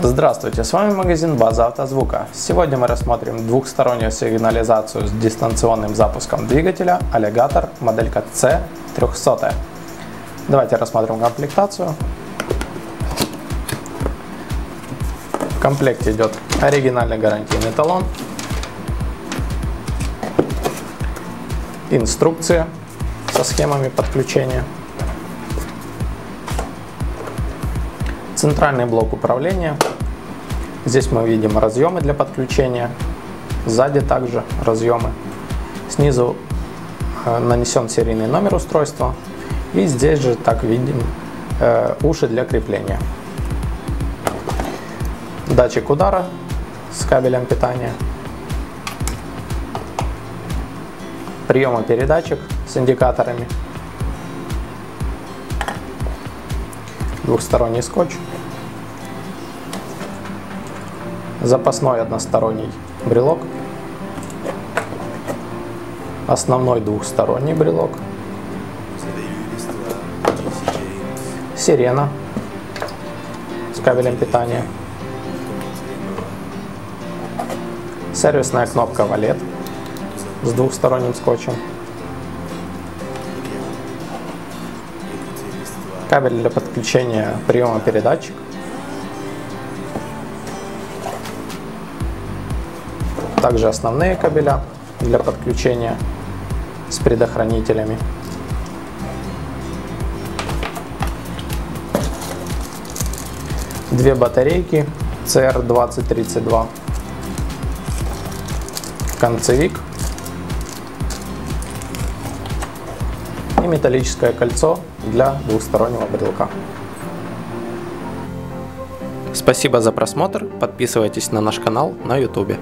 Здравствуйте, с вами магазин База Автозвука. Сегодня мы рассмотрим двухстороннюю сигнализацию с дистанционным запуском двигателя Alligator моделька C300. Давайте рассмотрим комплектацию. В комплекте идет оригинальный гарантийный талон, инструкция со схемами подключения, центральный блок управления. Здесь мы видим разъемы для подключения, сзади также разъемы. Снизу нанесен серийный номер устройства, и здесь же так видим уши для крепления. Датчик удара с кабелем питания, приемопередатчик с индикаторами, двухсторонний скотч, запасной односторонний брелок, основной двухсторонний брелок, сирена с кабелем питания, сервисная кнопка валет с двухсторонним скотчем, кабель для подключения приема-передатчик, также основные кабеля для подключения с предохранителями, две батарейки CR2032, концевик и металлическое кольцо для двухстороннего брелка. Спасибо за просмотр, подписывайтесь на наш канал на YouTube.